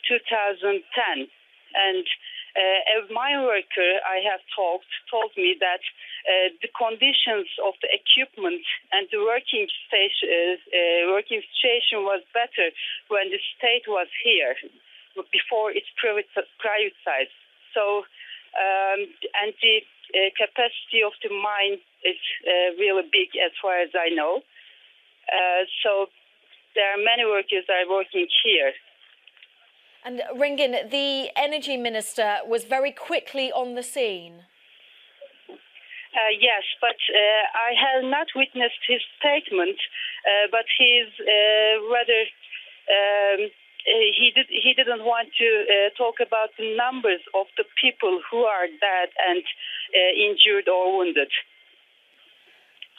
2010. And a mine worker I have told me that the conditions of the equipment and the working situation was better when the state was here, before it's privatized. So, and the capacity of the mine is really big as far as I know. So there are many workers that are working here. And Rengin, the energy minister was very quickly on the scene. Yes, but I have not witnessed his statement, but he's rather... He didn't want to talk about the numbers of the people who are dead and injured or wounded.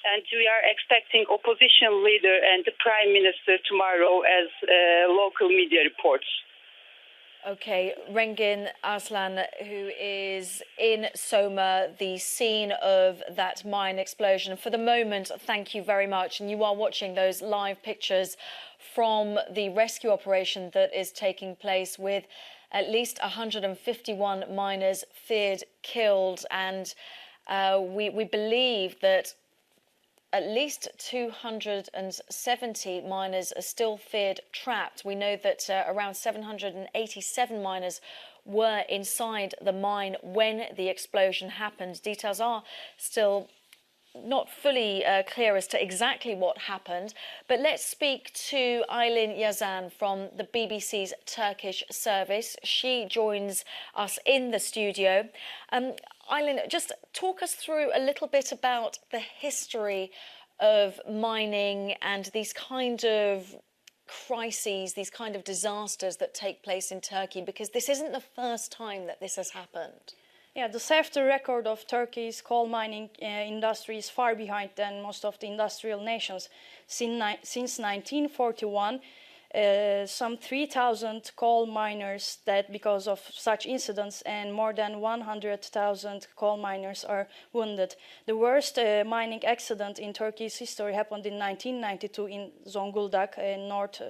And we are expecting opposition leader and the prime minister tomorrow, as local media reports. Okay, Rengin Arslan, who is in Soma, the scene of that mine explosion. For the moment, thank you very much. And you are watching those live pictures from the rescue operation that is taking place, with at least 151 miners feared killed. And we believe that at least 270 miners are still feared trapped. We know that around 787 miners were inside the mine when the explosion happened. Details are still not fully clear as to exactly what happened. But let's speak to Aylin Yazan from the BBC's Turkish service. She joins us in the studio. Aylin, just talk us through a little bit about the history of mining and these kind of crises, these kind of disasters that take place in Turkey, because this isn't the first time that this has happened. Yeah, the safety record of Turkey's coal mining industry is far behind than most of the industrial nations. Since 1941, some 3,000 coal miners died because of such incidents, and more than 100,000 coal miners are wounded. The worst mining accident in Turkey's history happened in 1992 in Zonguldak, north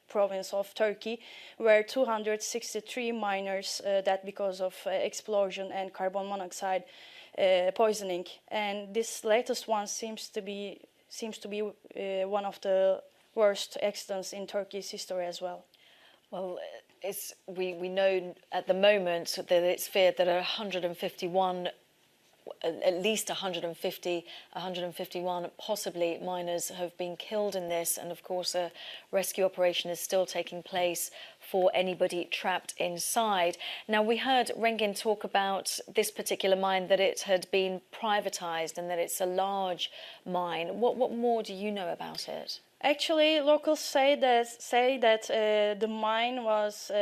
province of Turkey, where 263 miners died because of explosion and carbon monoxide poisoning. And this latest one seems to be one of the worst accidents in Turkey's history as well. Well, we know at the moment that it's feared that 151 possibly miners have been killed in this, and of course a rescue operation is still taking place for anybody trapped inside. Now, we heard Rengin talk about this particular mine, that it had been privatized and that it's a large mine. What more do you know about it? Actually, locals say that the mine was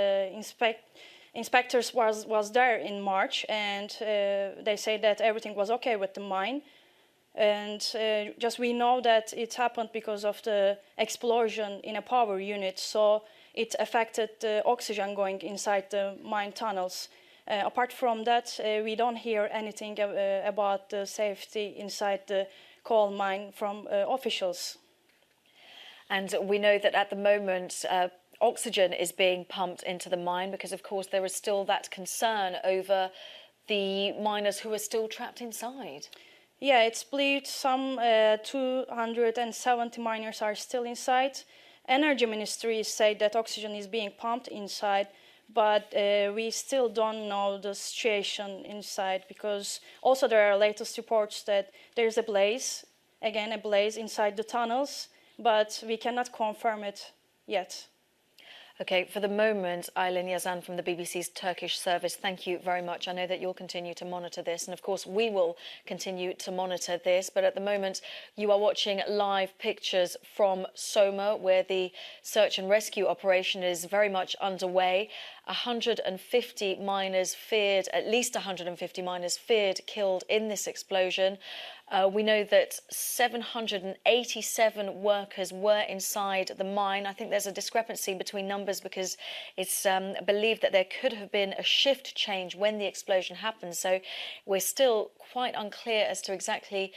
inspectors was there in March, and they say that everything was okay with the mine. And just we know that it happened because of the explosion in a power unit, so it affected the oxygen going inside the mine tunnels. Apart from that, we don't hear anything about the safety inside the coal mine from officials. And we know that at the moment oxygen is being pumped into the mine because, of course, there is still that concern over the miners who are still trapped inside. Yeah, it's believed some 270 miners are still inside. Energy Ministry said that oxygen is being pumped inside, but we still don't know the situation inside, because also there are latest reports that there's a blaze inside the tunnels, but we cannot confirm it yet. OK, for the moment, Aylin Yazan from the BBC's Turkish service, thank you very much. I know that you'll continue to monitor this, and of course we will continue to monitor this. But at the moment, you are watching live pictures from Soma, where the search and rescue operation is very much underway. 150 miners feared, at least 150 miners feared killed in this explosion. We know that 787 workers were inside the mine. I think there's a discrepancy between numbers because it's believed that there could have been a shift change when the explosion happened. So we're still quite unclear as to exactly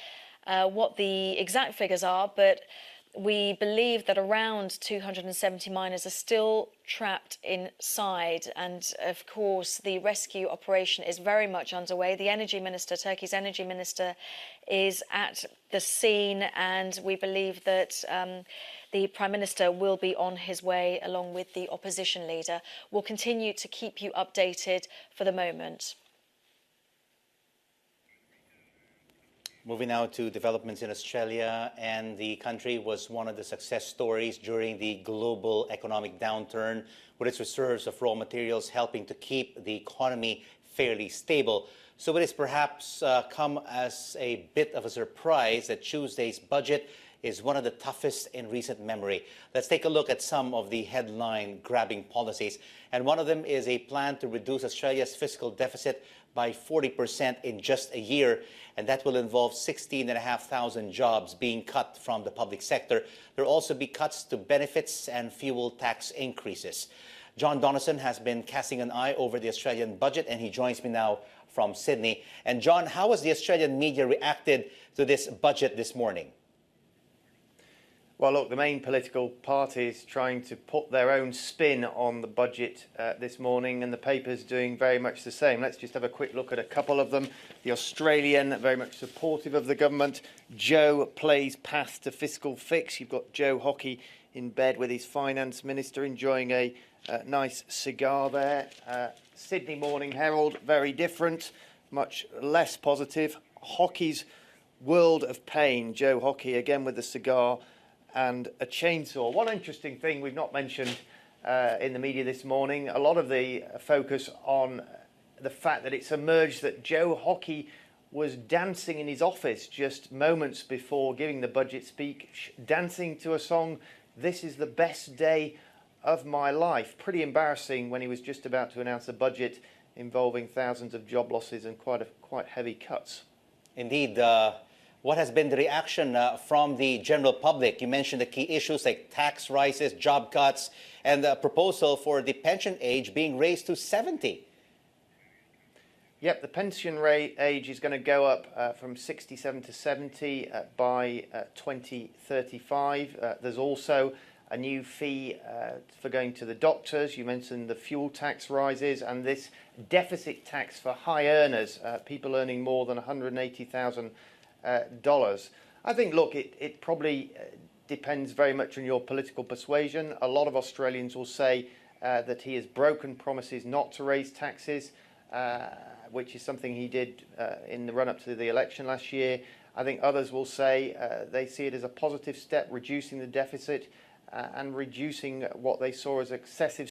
what the exact figures are, but we believe that around 270 miners are still trapped inside. And of course, the rescue operation is very much underway. The energy minister, Turkey's energy minister, is at the scene. And we believe that the Prime Minister will be on his way along with the opposition leader. We'll continue to keep you updated for the moment. Moving now to developments in Australia, and the country was one of the success stories during the global economic downturn, with its reserves of raw materials helping to keep the economy fairly stable. So it has perhaps come as a bit of a surprise that Tuesday's budget is one of the toughest in recent memory. Let's take a look at some of the headline-grabbing policies. And one of them is a plan to reduce Australia's fiscal deficit by 40% in just a year, and that will involve 16,500 jobs being cut from the public sector. There will also be cuts to benefits and fuel tax increases. John Donaldson has been casting an eye over the Australian budget, and he joins me now from Sydney. And John, how has the Australian media reacted to this budget this morning? Well, look, the main political parties trying to put their own spin on the budget this morning, and the paper's doing very much the same. Let's just have a quick look at a couple of them. The Australian, very much supportive of the government. Joe plays path to fiscal fix. You've got Joe Hockey in bed with his finance minister, enjoying a nice cigar there. Sydney Morning Herald, very different, much less positive. Hockey's world of pain. Joe Hockey, again with the cigar and a chainsaw. One interesting thing we've not mentioned in the media this morning, a lot of the focus on the fact that it's emerged that Joe Hockey was dancing in his office just moments before giving the budget speech, dancing to a song, "This is the best day of my life." Pretty embarrassing when he was just about to announce a budget involving thousands of job losses and quite heavy cuts. Indeed. What has been the reaction from the general public? You mentioned the key issues like tax rises, job cuts, and the proposal for the pension age being raised to 70. Yep, the pension age is going to go up from 67 to 70 by 2035. There's also a new fee for going to the doctors. You mentioned the fuel tax rises and this deficit tax for high earners, people earning more than $180,000. I think, look, it probably depends very much on your political persuasion. A lot of Australians will say that he has broken promises not to raise taxes, which is something he did in the run-up to the election last year. I think others will say they see it as a positive step, reducing the deficit and reducing what they saw as excessive